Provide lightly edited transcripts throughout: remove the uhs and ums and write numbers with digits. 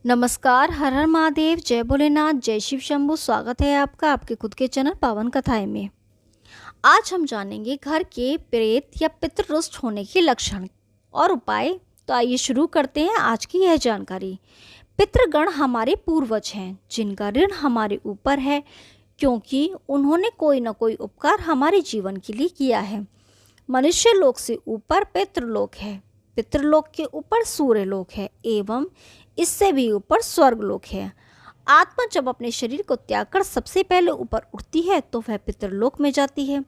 नमस्कार, हर हर महादेव, जय भोलेनाथ, जय शिव शंभू। स्वागत है आपका आपके खुद के चैनल पावन कथाएं में। आज हम जानेंगे घर के प्रेत या पितृ रुष्ट होने के लक्षण और उपाय। तो आइए शुरू करते हैं आज की यह जानकारी। पितृगण हमारे पूर्वज हैं जिनका ऋण हमारे ऊपर है, क्योंकि उन्होंने कोई न कोई उपकार हमारे जीवन के लिए किया है। मनुष्य लोक से ऊपर पितृलोक है, पितृलोक के ऊपर सूर्य लोक है एवं इससे भी ऊपर स्वर्गलोक है। आत्मा जब अपने शरीर को त्याग कर सबसे पहले ऊपर उठती है तो वह पितृलोक में जाती है।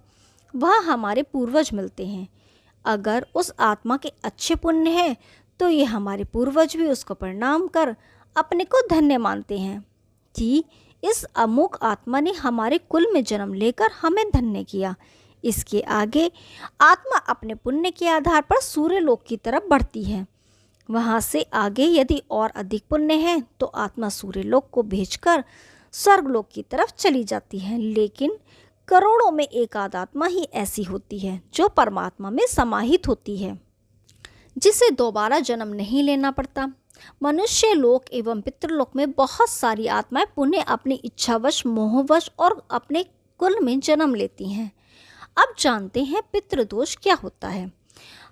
वह हमारे पूर्वज मिलते हैं। अगर उस आत्मा के अच्छे पुण्य हैं तो ये हमारे पूर्वज भी उसको प्रणाम कर अपने को धन्य मानते हैं कि इस अमुक आत्मा ने हमारे कुल में जन्म लेकर हमें धन्य किया। इसके आगे आत्मा अपने पुण्य के आधार पर सूर्य लोक की तरफ बढ़ती है। वहाँ से आगे यदि और अधिक पुण्य है तो आत्मा सूर्य लोक को भेजकर स्वर्गलोक की तरफ चली जाती है। लेकिन करोड़ों में एक आध आत्मा ही ऐसी होती है जो परमात्मा में समाहित होती है, जिसे दोबारा जन्म नहीं लेना पड़ता। मनुष्य लोक एवं पितृलोक में बहुत सारी आत्माएं पुण्य अपनी इच्छावश, मोहवश और अपने कुल में जन्म लेती हैं। अब जानते हैं पितृदोष क्या होता है।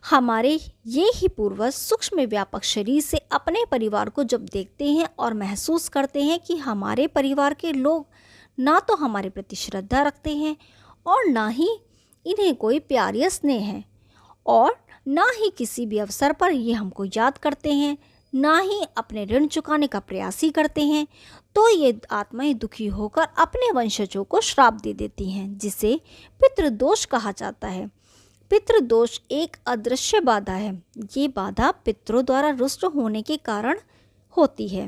हमारे ये ही पूर्वज सूक्ष्म व्यापक शरीर से अपने परिवार को जब देखते हैं और महसूस करते हैं कि हमारे परिवार के लोग ना तो हमारे प्रति श्रद्धा रखते हैं और ना ही इन्हें कोई प्यार या स्नेह है, और ना ही किसी भी अवसर पर ये हमको याद करते हैं, ना ही अपने ऋण चुकाने का प्रयास ही करते हैं, तो ये आत्माएं दुखी होकर अपने वंशजों को श्राप दे देती हैं, जिसे पितृदोष कहा जाता है। पितृदोष एक अदृश्य बाधा है। ये बाधा पितरों द्वारा रुष्ट होने के कारण होती है।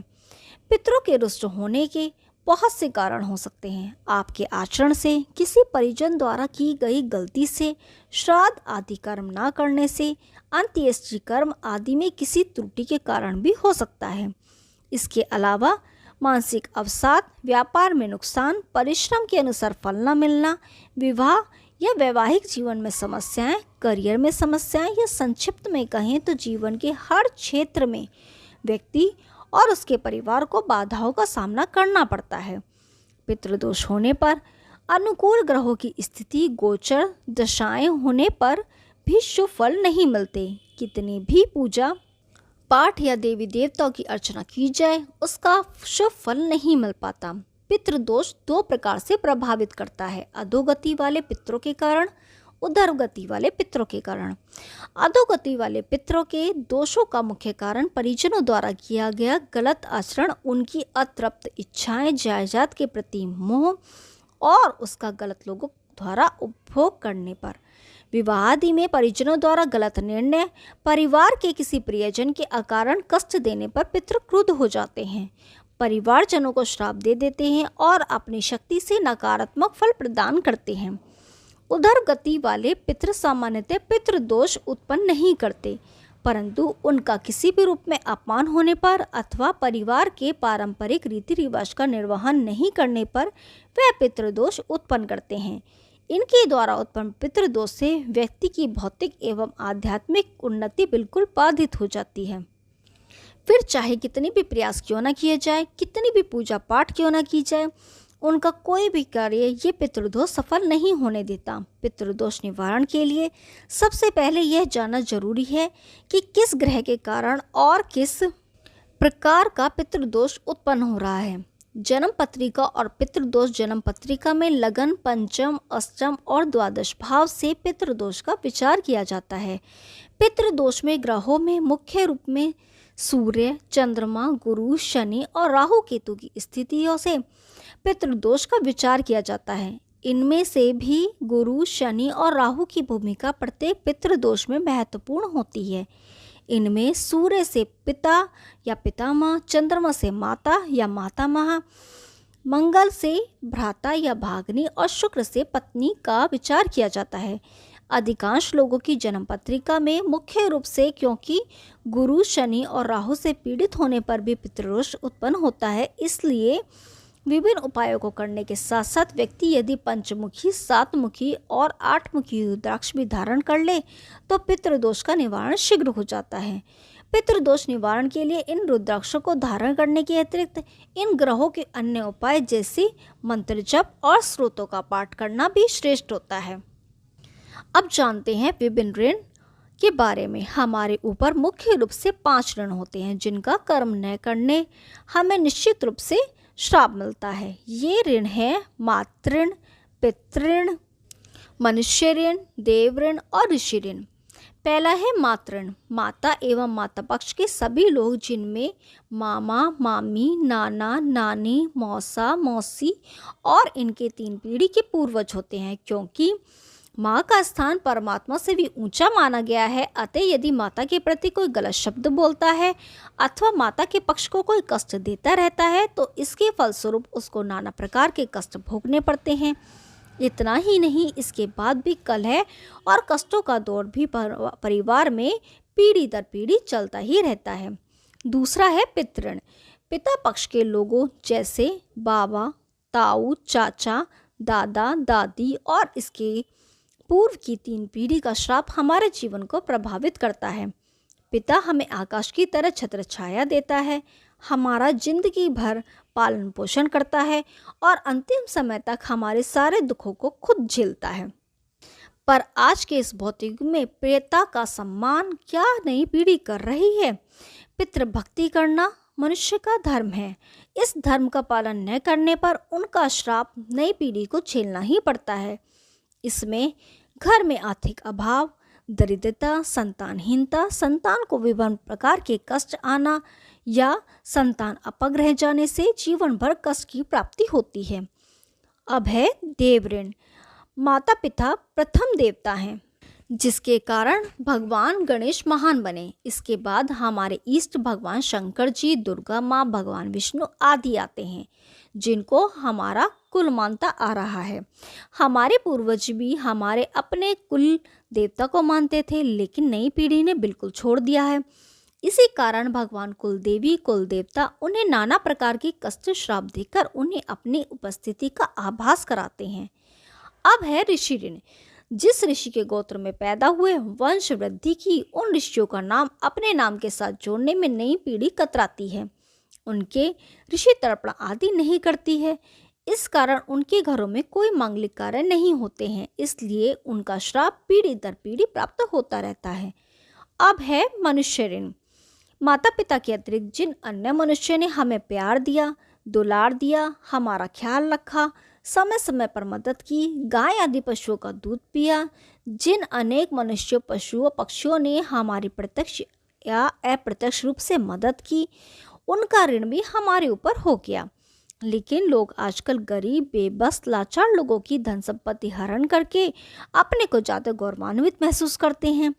पितरों के रुष्ट होने के बहुत से कारण हो सकते हैं। आपके आचरण से, किसी परिजन द्वारा की गई गलती से, श्राद्ध आदि कर्म ना करने से, अंत्येष्टि कर्म आदि में किसी त्रुटि के कारण भी हो सकता है। इसके अलावा मानसिक अवसाद, व्यापार में नुकसान, परिश्रम के अनुसार फल न मिलना, विवाह या वैवाहिक जीवन में समस्याएं, करियर में समस्याएं, या संक्षिप्त में कहें तो जीवन के हर क्षेत्र में व्यक्ति और उसके परिवार को बाधाओं का सामना करना पड़ता है। पितृदोष होने पर अनुकूल ग्रहों की स्थिति, गोचर दशाएं होने पर भी शुभ फल नहीं मिलते। कितनी भी पूजा पाठ या देवी देवताओं की अर्चना की जाए, उसका शुभ फल नहीं मिल पाता। पितृदोष दो प्रकार से प्रभावित करता है, अधोगति वाले पितरों के कारण, उधर्गति वाले पितरों के कारण। अधोगति वाले पितरों के दोषों का मुख्य कारण परिजनों द्वारा किया गया गलत आचरण, उनकी अतृप्त इच्छाएं, जायदाद के प्रति मोह और उसका गलत लोगों द्वारा उपभोग करने पर। विवाह आदि में परिजनों द्वारा गलत निर्णय, परिवार के किसी प्रियजन के अकारण कष्ट देने पर पितृ क्रुद्ध हो जाते हैं, परिवारजनों को श्राप दे देते हैं और अपनी शक्ति से नकारात्मक फल प्रदान करते हैं। उधर गति वाले पितृ सामान्यतः पितृदोष उत्पन्न नहीं करते, परंतु उनका किसी भी रूप में अपमान होने पर अथवा परिवार के पारंपरिक रीति रिवाज का निर्वहन नहीं करने पर वह पितृदोष उत्पन्न करते हैं। इनके द्वारा उत्पन्न पितृदोष से व्यक्ति की भौतिक एवं आध्यात्मिक उन्नति बिल्कुल बाधित हो जाती है। फिर चाहे कितनी भी प्रयास क्यों ना किए जाए, कितनी भी पूजा पाठ क्यों ना की जाए, उनका कोई भी कार्य ये पितृदोष सफल नहीं होने देता। पितृदोष निवारण के लिए सबसे पहले यह जानना जरूरी है कि किस ग्रह के कारण और किस प्रकार का पितृदोष उत्पन्न हो रहा है। जन्म पत्रिका और पितृदोष जन्म पत्रिका में लगन, पंचम, अष्टम और द्वादश भाव से पितृदोष का विचार किया जाता है। पितृदोष में ग्रहों में मुख्य रूप में सूर्य, चंद्रमा, गुरु, शनि और राहु केतु की स्थितियों से पितृदोष का विचार किया जाता है। इनमें से भी गुरु, शनि और राहु की भूमिका प्रत्येक पितृदोष में महत्वपूर्ण होती है। इनमें सूर्य से पिता या पितामह, चंद्रमा से माता या मातामह, मंगल से भ्राता या भाग्नि और शुक्र से पत्नी का विचार किया जाता है। अधिकांश लोगों की जन्म पत्रिका में मुख्य रूप से क्योंकि गुरु, शनि और राहु से पीड़ित होने पर भी पितृदोष उत्पन्न होता है, इसलिए विभिन्न उपायों को करने के साथ साथ व्यक्ति यदि पंचमुखी, सातमुखी और आठमुखी रुद्राक्ष भी धारण कर ले तो पितृदोष का निवारण शीघ्र हो जाता है। पितृदोष निवारण के लिए इन रुद्राक्षों को धारण करने के अतिरिक्त इन ग्रहों के अन्य उपाय जैसे मंत्र जप और स्रोतों का पाठ करना भी श्रेष्ठ होता है। अब जानते हैं विभिन्न ऋण के बारे में। हमारे ऊपर मुख्य रूप से 5 ऋण होते हैं जिनका कर्म न करने हमें निश्चित रूप से श्राप मिलता है। ये ऋण है मातृ, पितृण, मनुष्य ऋण, देव ऋण और ऋषि ऋण। पहला है मातृण, माता एवं माता पक्ष के सभी लोग जिनमें मामा, मामी, नाना, नानी, मौसा, मौसी और इनके 3 पीढ़ी के पूर्वज होते हैं। क्योंकि माँ का स्थान परमात्मा से भी ऊंचा माना गया है, अतः यदि माता के प्रति कोई गलत शब्द बोलता है अथवा माता के पक्ष को कोई कष्ट देता रहता है तो इसके फलस्वरूप उसको नाना प्रकार के कष्ट भोगने पड़ते हैं। इतना ही नहीं, इसके बाद भी कलह और कष्टों का दौर भी परिवार में पीढ़ी दर पीढ़ी चलता ही रहता है। दूसरा है पितृण, पिता पक्ष के लोगों जैसे बाबा, ताऊ, चाचा, दादा, दादी और इसके पूर्व की 3 पीढ़ी का श्राप हमारे जीवन को प्रभावित करता है। पिता हमें आकाश की तरह छत्र छाया देता है, हमारा जिंदगी भर पालन पोषण करता है और अंतिम समय तक हमारे सारे दुखों को खुद झेलता है। पर आज के इस भौतिक युग में पिता का सम्मान क्या नई पीढ़ी कर रही है। पितृभक्ति करना मनुष्य का धर्म है। इस धर्म का पालन न करने पर उनका श्राप नई पीढ़ी को झेलना ही पड़ता है। इसमें घर में आर्थिक अभाव, दरिद्रता, संतानहीनता, संतान को विभिन्न प्रकार के कष्ट आना या संतान अपंग रह जाने से जीवन भर कष्ट की प्राप्ति होती है। अब है देव ऋण, माता पिता प्रथम देवता हैं जिसके कारण भगवान गणेश महान बने। इसके बाद हमारे इष्ट भगवान शंकर जी, दुर्गा माँ, भगवान विष्णु आदि आते हैं जिनको हमारा कुल मानता आ रहा है। हमारे पूर्वज भी हमारे अपने कुल देवता को मानते थे, लेकिन नई पीढ़ी ने बिल्कुल छोड़ दिया है। इसी कारण भगवान कुल देवी, कुल देवता उन्हें नाना प्रकार की कष्ट श्राप देकर उन्हें अपनी उपस्थिति का आभास कराते हैं। अब है ऋषि ऋण, जिस ऋषि के गोत्र में पैदा हुए, वंश वृद्धि की उन ऋषियों का नाम अपने नाम के साथ जोड़ने में नई पीढ़ी कतराती है। उनके ऋषि तर्पण आदि नहीं करती है। इस कारण उनके घरों में कोई मांगलिक कार्य नहीं होते हैं, इसलिए उनका श्राप पीढ़ी दर पीढ़ी प्राप्त होता रहता है। अब है मनुष्य ऋण, माता पिता के अतिरिक्त जिन अन्य मनुष्य ने हमें प्यार दिया, दुलार दिया, हमारा ख्याल रखा, समय समय पर मदद की, गाय आदि पशुओं का दूध पिया, जिन अनेक मनुष्यों, पशुओं, पक्षियों ने हमारी प्रत्यक्ष या अप्रत्यक्ष रूप से मदद की, उनका ऋण भी हमारे ऊपर हो गया। लेकिन लोग आजकल गरीब, बेबस, लाचार लोगों की धन संपत्ति हरण करके अपने को ज़्यादा गौरवान्वित महसूस करते हैं।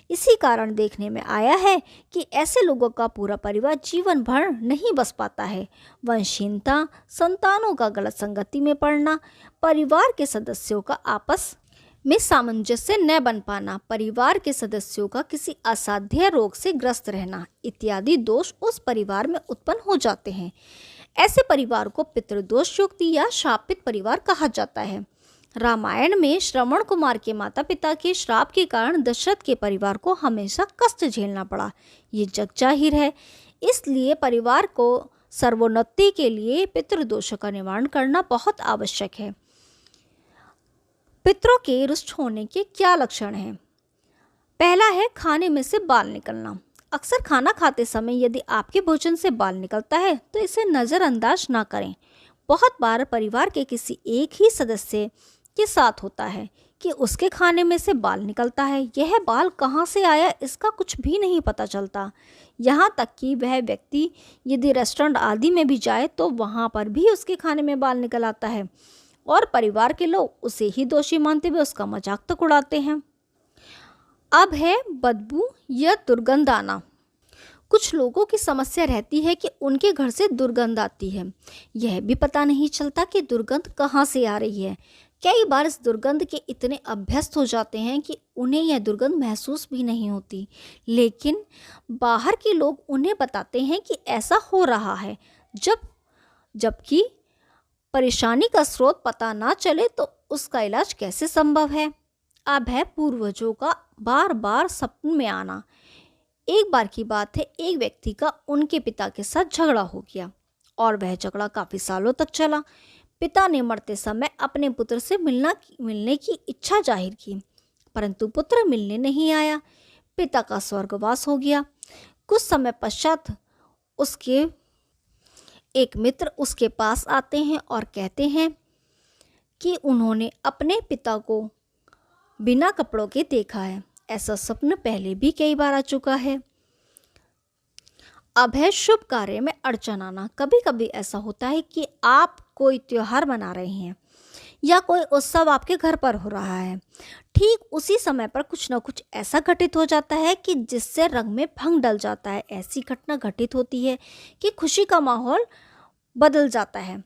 इसी कारण देखने में आया है कि ऐसे लोगों का पूरा परिवार जीवन भर नहीं बस पाता है। वंशहीनता, संतानों का गलत संगति में पड़ना, परिवार के सदस्यों का आपस में सामंजस्य न बन पाना, परिवार के सदस्यों का किसी असाध्य रोग से ग्रस्त रहना इत्यादि दोष उस परिवार में उत्पन्न हो जाते हैं। ऐसे परिवार को पितृदोष युक्त या शापित परिवार कहा जाता है। रामायण में श्रवण कुमार के माता पिता के श्राप के कारण दशरथ के परिवार को हमेशा कष्ट झेलना पड़ा। ये जग जाहिर है। इसलिए परिवार को सर्वोन्नति के लिए पितृदोषों का निवारण करना बहुत आवश्यक है। पितरों के रुष्ट होने के क्या लक्षण हैं? पहला है खाने में से बाल निकलना। अक्सर खाना खाते समय यदि आपके भोजन से बाल निकलता है तो इसे नज़रअंदाज ना करें। बहुत बार परिवार के किसी एक ही सदस्य के साथ होता है कि उसके खाने में से बाल निकलता है। यह बाल कहाँ से आया इसका कुछ भी नहीं पता चलता। यहाँ तक कि वह व्यक्ति यदि रेस्टोरेंट आदि में भी जाए तो वहाँ पर भी उसके खाने में बाल निकल आता है और परिवार के लोग उसे ही दोषी मानते हुए उसका मजाक तक उड़ाते हैं। अब है बदबू या दुर्गंध आना। कुछ लोगों की समस्या रहती है कि उनके घर से दुर्गंध आती है। यह भी पता नहीं चलता कि दुर्गंध कहाँ से आ रही है। कई बार इस दुर्गंध के इतने अभ्यस्त हो जाते हैं कि उन्हें यह दुर्गंध महसूस भी नहीं होती, लेकिन बाहर के लोग उन्हें बताते हैं कि ऐसा हो रहा है। जबकि परेशानी का स्रोत पता ना चले तो उसका इलाज कैसे संभव है। अब है पूर्वजों का बार बार सपने में आना। एक बार की बात है, एक व्यक्ति का उनके पिता के साथ झगड़ा हो गया और वह झगड़ा काफी सालों तक चला। पिता ने मरते समय अपने पुत्र से मिलने की इच्छा जाहिर की, परंतु पुत्र मिलने नहीं आया। पिता का स्वर्गवास हो गया। कुछ समय पश्चात उसके एक मित्र उसके पास आते हैं और कहते हैं कि उन्होंने अपने पिता को बिना कपड़ों के देखा है। ऐसा स्वप्न पहले भी कई बार आ चुका है। अब है शुभ कार्य में अड़चन आना। कभी कभी ऐसा होता है कि आप कोई त्योहार मना रहे हैं या कोई उत्सव आपके घर पर हो रहा है। ठीक उसी समय पर कुछ न कुछ ऐसा घटित हो जाता है कि जिससे रंग में भंग डल जाता है। ऐसी घटना घटित होती है कि खुशी का माहौल बदल जाता है।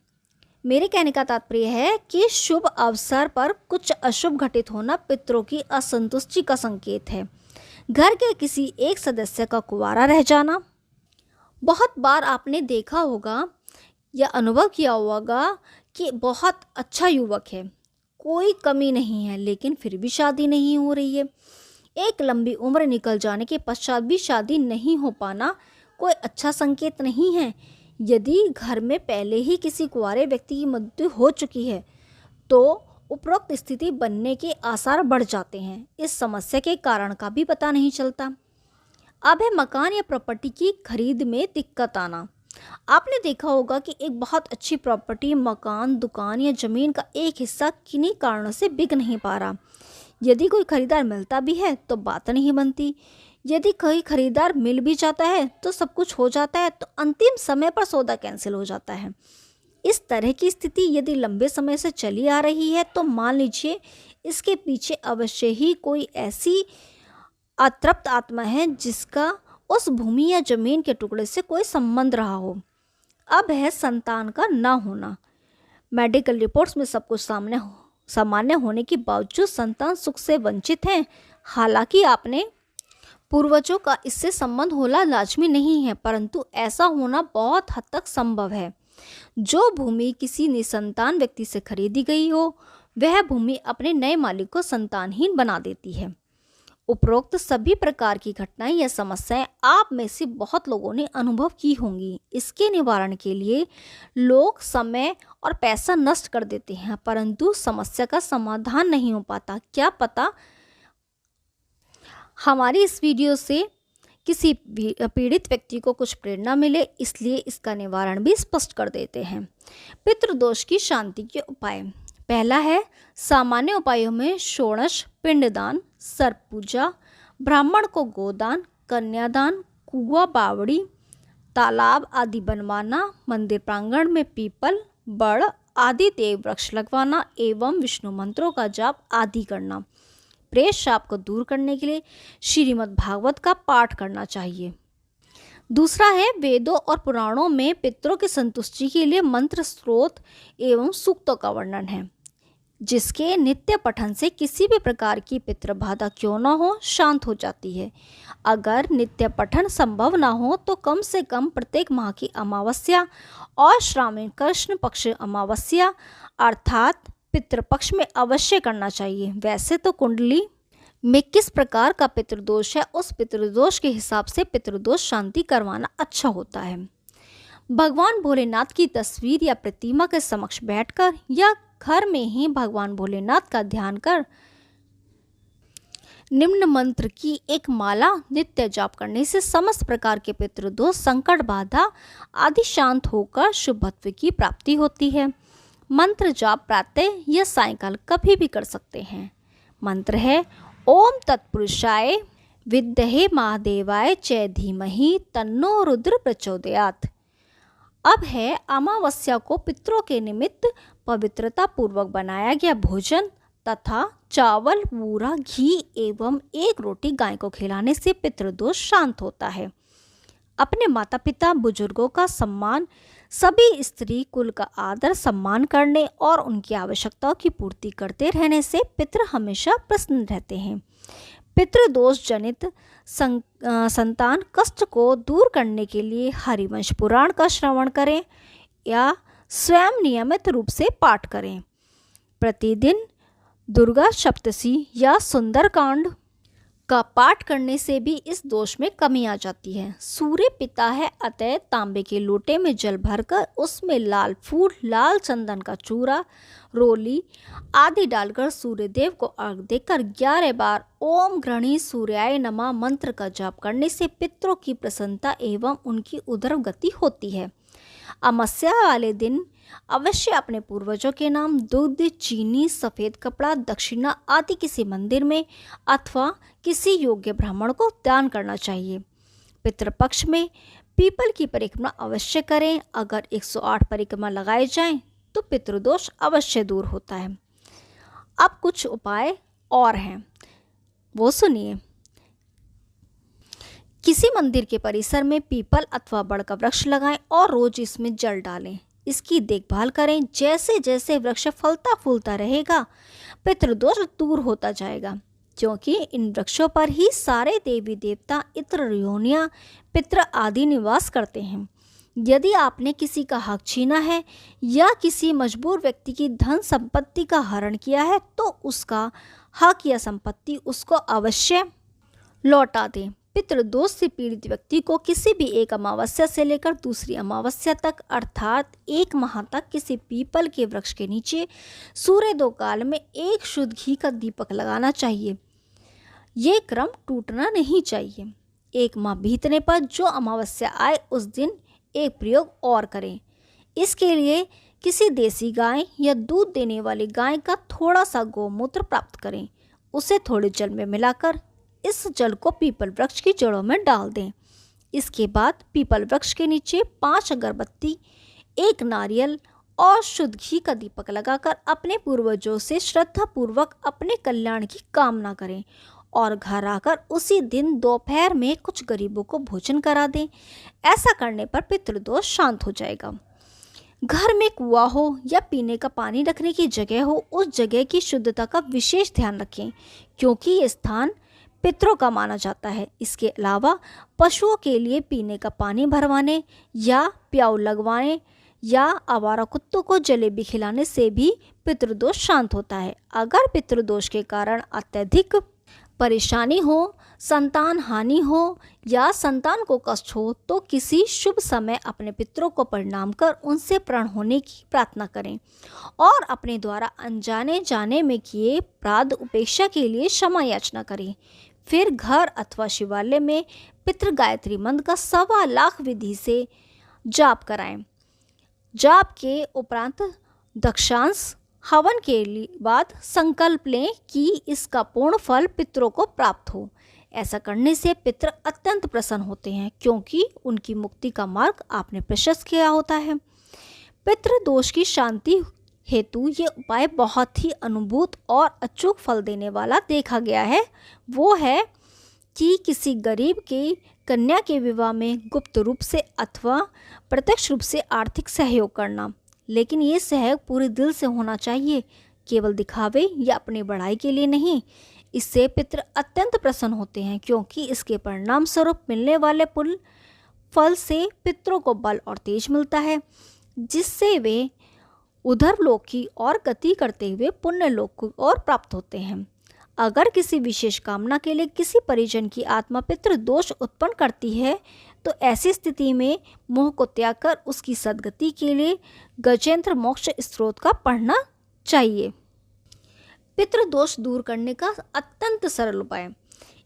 मेरे कहने का तात्पर्य है कि शुभ अवसर पर कुछ अशुभ घटित होना पितरों की असंतुष्टि का संकेत है। घर के किसी एक सदस्य का कुंवारा रह जाना। बहुत बार आपने देखा होगा या अनुभव किया होगा कि बहुत अच्छा युवक है, कोई कमी नहीं है, लेकिन फिर भी शादी नहीं हो रही है। एक लंबी उम्र निकल जाने के पश्चात भी शादी नहीं हो पाना कोई अच्छा संकेत नहीं है। यदि घर में पहले ही किसी कुंवारे व्यक्ति की मृत्यु हो चुकी है तो उपरोक्त स्थिति बनने के आसार बढ़ जाते हैं। इस समस्या के कारण का भी पता नहीं चलता। अब है मकान या प्रॉपर्टी की खरीद में दिक्कत आना। आपने देखा होगा कि एक बहुत अच्छी प्रॉपर्टी, मकान, दुकान या जमीन का एक हिस्सा किन्हीं कारणों से बिक नहीं पा रहा। यदि कोई खरीदार मिलता भी है तो बात नहीं बनती। यदि कोई खरीदार मिल भी जाता है तो सब कुछ हो जाता है तो अंतिम समय पर सौदा कैंसिल हो जाता है। इस तरह की स्थिति यदि लंबे समय से चली आ रही है तो मान लीजिए इसके पीछे अवश्य ही कोई ऐसी अतृप्त आत्मा है जिसका उस भूमि या जमीन के टुकड़े से कोई संबंध रहा हो। अब है संतान का ना होना। मेडिकल रिपोर्ट्स में सब कुछ सामान्य होने के बावजूद संतान सुख से वंचित हैं। हालांकि आपने पूर्वजों का इससे संबंध होना लाजमी नहीं है, परंतु ऐसा होना बहुत हद तक संभव है। जो भूमि किसी निसंतान व्यक्ति से खरीदी गई हो वह भूमि अपने नए मालिक को संतानहीन बना देती है। उपरोक्त सभी प्रकार की घटनाएं या समस्याएं आप में से बहुत लोगों ने अनुभव की होंगी। इसके निवारण के लिए लोग समय और पैसा नष्ट कर देते हैं, परंतु समस्या का समाधान नहीं हो पाता। क्या पता हमारी इस वीडियो से किसी पीड़ित व्यक्ति को कुछ प्रेरणा मिले, इसलिए इसका निवारण भी स्पष्ट कर देते हैं। पितृदोष की शांति के उपाय। पहला है सामान्य उपायों में षोडश, पिंडदान, सर्प पूजा, ब्राह्मण को गोदान, कन्यादान, कुआ बावड़ी, तालाब आदि बनवाना, मंदिर प्रांगण में पीपल, बड़ आदि देव वृक्ष लगवाना एवं विष्णु मंत्रों का जाप आदि करना। प्रेत शाप को दूर करने के लिए श्रीमद् भागवत का पाठ करना चाहिए। दूसरा है वेदों और पुराणों में पितरों की संतुष्टि के लिए मंत्र, स्रोत एवं सूक्तों का वर्णन है, जिसके नित्य पठन से किसी भी प्रकार की पितृबाधा क्यों न हो शांत हो जाती है। अगर नित्य पठन संभव न हो तो कम से कम प्रत्येक माह की अमावस्या और श्रावण कृष्ण पक्ष अमावस्या अर्थात पितृपक्ष में अवश्य करना चाहिए। वैसे तो कुंडली में किस प्रकार का पितृदोष है उस पितृदोष के हिसाब से पितृदोष शांति करवाना अच्छा होता है। भगवान भोलेनाथ की तस्वीर या प्रतिमा के समक्ष बैठकर या घर में ही भगवान भोलेनाथ का ध्यान कर निम्न मंत्र की एक माला नित्य जाप करने से समस्त प्रकार के पितृदोष, संकट, बाधा आदि शांत होकर शुभत्व की प्राप्ति होती है। मंत्र जाप प्रातः या सायंकाल कभी भी कर सकते हैं। मंत्र है ओम तत्पुरुषाय विद्महे महादेवाय च धीमहि तन्नो रुद्र प्रचोदयात्। अब है अमावस्या को पितरों के निमित्त पवित्रता पूर्वक बनाया गया भोजन तथा चावल, बूरा, घी एवं एक रोटी गाय को खिलाने से पितृदोष शांत होता है। अपने माता पिता बुजुर्गों का सम्मान, सभी स्त्री कुल का आदर सम्मान करने और उनकी आवश्यकताओं की पूर्ति करते रहने से पितृ हमेशा प्रसन्न रहते हैं। पितृदोष जनित संतान कष्ट को दूर करने के लिए हरिवंश पुराण का श्रवण करें या स्वयं नियमित रूप से पाठ करें। प्रतिदिन दुर्गा सप्तशी या सुंदरकांड का पाठ करने से भी इस दोष में कमी आ जाती है। सूर्य पिता है, अतः तांबे के लोटे में जल भरकर उसमें लाल फूल, लाल चंदन का चूरा, रोली आदि डालकर सूर्यदेव को अर्घ देकर 11 बार ओम गृणी सूर्याय नमः मंत्र का जाप करने से पितरों की प्रसन्नता एवं उनकी उदर गति होती है। अमावस्या वाले दिन अवश्य अपने पूर्वजों के नाम दूध, चीनी, सफ़ेद कपड़ा, दक्षिणा आदि किसी मंदिर में अथवा किसी योग्य ब्राह्मण को दान करना चाहिए। पितृपक्ष में पीपल की परिक्रमा अवश्य करें। अगर 108 परिक्रमा लगाए जाएं तो पितृदोष अवश्य दूर होता है। अब कुछ उपाय और हैं, वो सुनिए। किसी मंदिर के परिसर में पीपल अथवा बड़ का वृक्ष लगाएं और रोज इसमें जल डालें। इसकी देखभाल करें। जैसे जैसे वृक्ष फलता फूलता रहेगा पितृदोष दूर होता जाएगा, क्योंकि इन वृक्षों पर ही सारे देवी देवता, इत्र योनियां, पितृ आदि निवास करते हैं। यदि आपने किसी का हक छीना है या किसी मजबूर व्यक्ति की धन संपत्ति का हरण किया है तो उसका हक या संपत्ति उसको अवश्य लौटा दें। पितृदोष से पीड़ित व्यक्ति को किसी भी एक अमावस्या से लेकर दूसरी अमावस्या तक अर्थात 1 माह तक किसी पीपल के वृक्ष के नीचे सूर्योदय काल में एक शुद्ध घी का दीपक लगाना चाहिए। ये क्रम टूटना नहीं चाहिए। 1 माह बीतने पर जो अमावस्या आए उस दिन एक प्रयोग और करें। इसके लिए किसी देसी गाय या दूध देने वाली गाय का थोड़ा सा गौमूत्र प्राप्त करें। उसे थोड़े जल में मिलाकर इस जल को पीपल वृक्ष की जड़ों में डाल दें। इसके बाद पीपल वृक्ष के नीचे 5 अगरबत्ती, 1 नारियल और शुद्ध घी का दीपक लगाकर अपने पूर्वजों से श्रद्धापूर्वक अपने कल्याण की कामना करें और घर आकर उसी दिन दोपहर में कुछ गरीबों को भोजन करा दें। ऐसा करने पर पितृदोष शांत हो जाएगा। घर में कुआं हो या पीने का पानी रखने की जगह हो, उस जगह की शुद्धता का विशेष ध्यान रखें, क्योंकि ये स्थान पितरों का माना जाता है। इसके अलावा पशुओं के लिए पीने का पानी भरवाने या प्याऊ लगवाने या आवारा कुत्तों को जलेबी खिलाने से भी पितृदोष शांत होता है। अगर पितृदोष के कारण अत्यधिक परेशानी हो, संतान हानि हो या संतान को कष्ट हो तो किसी शुभ समय अपने पितरों को प्रणाम कर उनसे प्रण होने की प्रार्थना करें और अपने द्वारा अनजाने जाने में किए अपराध उपेक्षा के लिए क्षमा याचना करें। फिर घर अथवा शिवालय में पितृ गायत्री मंत्र का 1.25 लाख विधि से जाप कराएं। जाप के उपरांत दक्षांश हवन के बाद संकल्प लें कि इसका पूर्ण फल पितरों को प्राप्त हो। ऐसा करने से पितर अत्यंत प्रसन्न होते हैं, क्योंकि उनकी मुक्ति का मार्ग आपने प्रशस्त किया होता है। पितृ दोष की शांति हेतु ये उपाय बहुत ही अनुभूत और अचूक फल देने वाला देखा गया है। वो है कि किसी गरीब की कन्या के विवाह में गुप्त रूप से अथवा प्रत्यक्ष रूप से आर्थिक सहयोग करना, लेकिन ये सहयोग पूरे दिल से होना चाहिए, केवल दिखावे या अपनी बढ़ाई के लिए नहीं। इससे पितृ अत्यंत प्रसन्न होते हैं, क्योंकि इसके परिणाम स्वरूप मिलने वाले फल से पितरों को बल और तेज मिलता है, जिससे वे उधर लोक की और गति करते हुए पुण्य लोक को और प्राप्त होते हैं। अगर किसी विशेष कामना के लिए किसी परिजन की आत्मा पितृ दोष उत्पन्न करती है तो ऐसी स्थिति में मोह को त्याग कर उसकी सद्गति के लिए गजेंद्र मोक्ष स्त्रोत का पढ़ना चाहिए। पितृदोष दूर करने का अत्यंत सरल उपाय।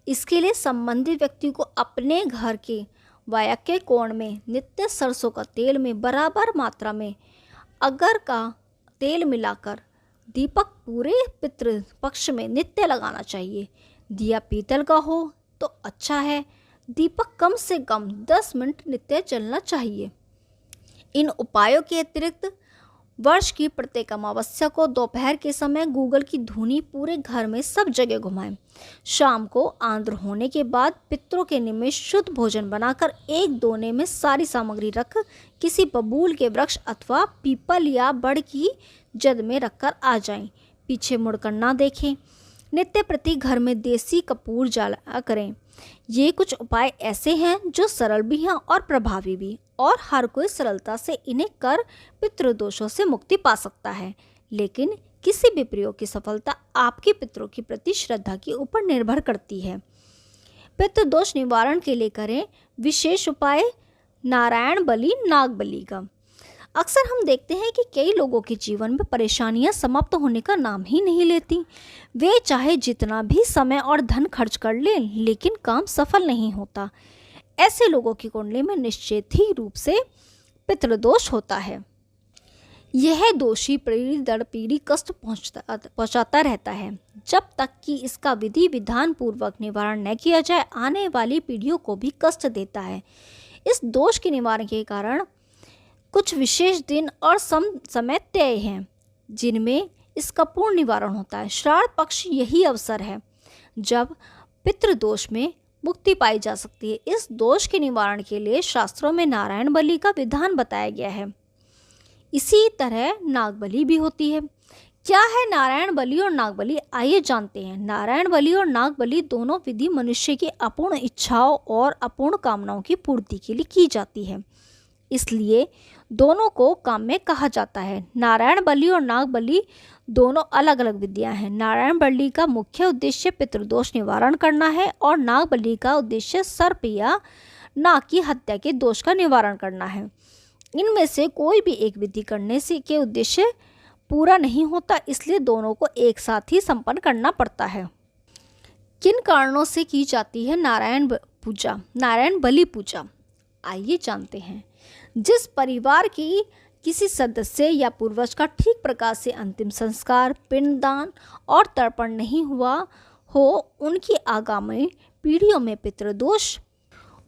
इसके लिए संबंधित व्यक्ति को अपने घर के वायव्य कोण में नित्य सरसों का तेल में बराबर मात्रा में अगर का तेल मिलाकर दीपक पूरे पितृ पक्ष में नित्य लगाना चाहिए। दिया पीतल का हो तो अच्छा है। दीपक कम से कम 10 मिनट नित्य जलना चाहिए। इन उपायों के अतिरिक्त वर्ष की प्रत्येक अमावस्या को दोपहर के समय गूगल की धुनी पूरे घर में सब जगह घुमाएं। शाम को आंध्र होने के बाद पितरों के निमित्त शुद्ध भोजन बनाकर एक दोने में सारी सामग्री रख किसी बबूल के वृक्ष अथवा पीपल या बड़ की जद में रखकर आ जाएं। पीछे मुड़कर ना देखें। नित्य प्रति घर में देसी कपूर जला करें। ये कुछ उपाय ऐसे हैं जो सरल भी हैं और प्रभावी भी, और हर कोई सरलता से इन्हें कर पितृदोषों से मुक्ति पा सकता है। लेकिन किसी भी प्रयोग की सफलता आपके पितरों के प्रति श्रद्धा के ऊपर निर्भर करती है। पितृदोष निवारण के लिए करें विशेष उपाय नारायण बलि नाग बलि का। अक्सर हम देखते हैं कि कई लोगों के जीवन में परेशानियां समाप्त होने का नाम ही नहीं लेती। वे चाहे जितना भी समय और धन खर्च कर लें, लेकिन काम सफल नहीं होता। ऐसे लोगों की कुंडली में निश्चित ही रूप से पितृदोष होता है। यह दोषी पीढ़ी दर पीढ़ी कष्ट पहुंचाता रहता है। जब तक कि इसका विधि विधान पूर्वक निवारण न किया जाए, आने वाली पीढ़ियों को भी कष्ट देता है। इस दोष के निवारण के कारण कुछ विशेष दिन और समय तय हैं जिनमें इसका पूर्ण निवारण होता है। श्राद्ध पक्ष यही अवसर है जब पितृदोष में मुक्ति पाई जा सकती है। इस दोष के निवारण के लिए शास्त्रों में नारायण बलि का विधान बताया गया है। इसी तरह नाग बलि भी होती है। क्या है नारायण बलि और नाग बलि, आइए जानते हैं। नारायण बलि और नाग बलि दोनों विधि मनुष्य की अपूर्ण इच्छाओं और अपूर्ण कामनाओं की पूर्ति के लिए की जाती है, इसलिए दोनों को काम्य कहा जाता है। नारायण बलि और नाग बलि दोनों अलग अलग विधियां हैं। नारायण बलि का मुख्य उद्देश्य पितृदोष निवारण करना है और नाग बलि का उद्देश्य सर्प या नाग की हत्या के दोष का निवारण करना है। इनमें से कोई भी एक विधि करने से के उद्देश्य पूरा नहीं होता, इसलिए दोनों को एक साथ ही संपन्न करना पड़ता है। किन कारणों से की जाती है नारायण बलि पूजा, आइए जानते हैं। जिस परिवार की किसी सदस्य या पूर्वज का ठीक प्रकार से अंतिम संस्कार, पिंडदान और तर्पण नहीं हुआ हो, उनकी आगामी पीढ़ियों में पितृदोष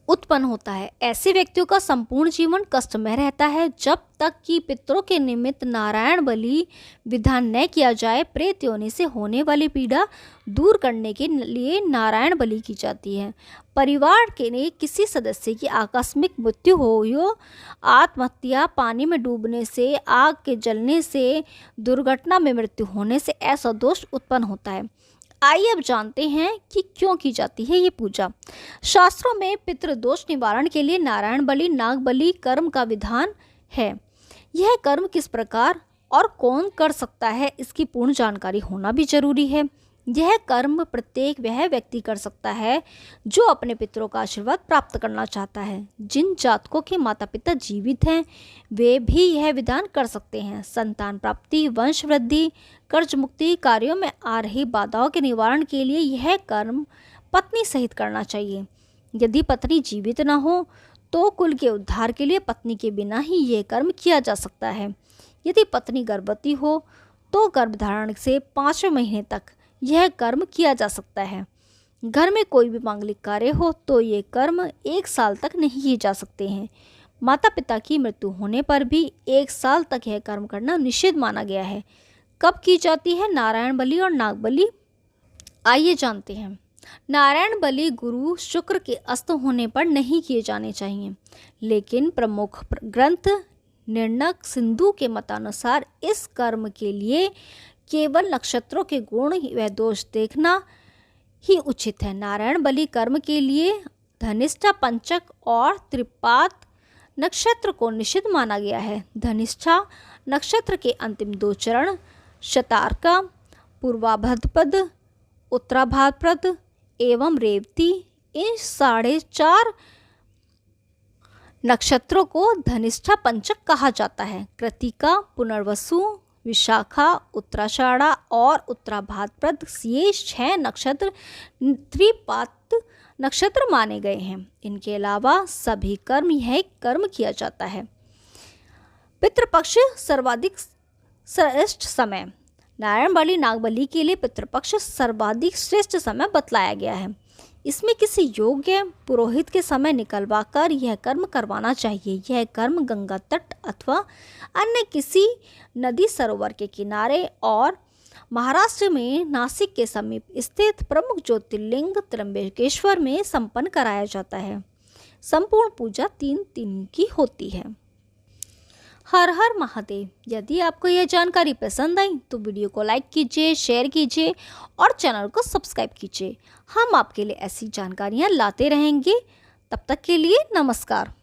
उत्पन्न होता है। ऐसे व्यक्तियों का संपूर्ण जीवन कष्टमय रहता है। जब तक कि पितरों के निमित्त नारायण बलि विधान न किया जाए, प्रेत योनि से होने वाली पीड़ा दूर करने के लिए नारायण बलि की जाती है। परिवार के ने किसी सदस्य की आकस्मिक मृत्यु हो, आत्महत्या, पानी में डूबने से, आग के जलने से, दुर्घटना में मृत्यु होने से ऐसा दोष उत्पन्न होता है। आइए अब जानते हैं कि क्यों की जाती है ये पूजा। शास्त्रों में पितृदोष निवारण के लिए नारायण बलि नाग बलि कर्म का विधान है। यह कर्म किस प्रकार और कौन कर सकता है, इसकी पूर्ण जानकारी होना भी जरूरी है। यह कर्म प्रत्येक वह व्यक्ति कर सकता है जो अपने पितरों का आशीर्वाद प्राप्त करना चाहता है। जिन जातकों के माता पिता जीवित हैं, वे भी यह विधान कर सकते हैं। संतान प्राप्ति, वंश वृद्धि, कर्ज मुक्ति, कार्यों में आ रही बाधाओं के निवारण के लिए यह कर्म पत्नी सहित करना चाहिए। यदि पत्नी जीवित न हो तो कुल के उद्धार के लिए पत्नी के बिना ही यह कर्म किया जा सकता है। यदि पत्नी गर्भवती हो तो गर्भधारण से 5वें महीने तक यह कर्म किया जा सकता है। घर में कोई भी मांगलिक कार्य हो तो ये कर्म 1 साल तक नहीं किए जा सकते हैं। माता पिता की मृत्यु होने पर भी 1 साल तक यह कर्म करना निषिद्ध माना गया है। कब की जाती है नारायण बलि और नाग बलि, आइए जानते हैं। नारायण बलि गुरु शुक्र के अस्त होने पर नहीं किए जाने चाहिए, लेकिन प्रमुख ग्रंथ निर्णक सिंधु के मतानुसार इस कर्म के लिए केवल नक्षत्रों के गुण व दोष देखना ही उचित है। नारायण बलि कर्म के लिए धनिष्ठा, पंचक और त्रिपाद नक्षत्र को निषिद्ध माना गया है। धनिष्ठा नक्षत्र के अंतिम 2 चरण शतार्का, पूर्वाभाद्रपद, उत्तराभाद्रपद एवं रेवती, इन 4.5 नक्षत्रों को धनिष्ठा पंचक कहा जाता है। कृतिका, पुनर्वसु, विशाखा, उत्तराषाढ़ा और उत्तराभाद्रपद ये 6 नक्षत्र त्रिपाद नक्षत्र माने गए हैं। इनके अलावा सभी कर्म यह कर्म किया जाता है। पितृपक्ष सर्वाधिक श्रेष्ठ समय, नारायण बलि नाग बलि के लिए पितृपक्ष सर्वाधिक श्रेष्ठ समय बतलाया गया है। इसमें किसी योग्य पुरोहित के समय निकलवाकर यह कर्म करवाना चाहिए। यह कर्म गंगा तट अथवा अन्य किसी नदी सरोवर के किनारे और महाराष्ट्र में नासिक के समीप स्थित प्रमुख ज्योतिर्लिंग त्र्यंबकेश्वर में संपन्न कराया जाता है। संपूर्ण पूजा 3 दिन की होती है। हर हर महादेव। यदि आपको यह जानकारी पसंद आई तो वीडियो को लाइक कीजिए, शेयर कीजिए और चैनल को सब्सक्राइब कीजिए। हम आपके लिए ऐसी जानकारियाँ लाते रहेंगे। तब तक के लिए नमस्कार।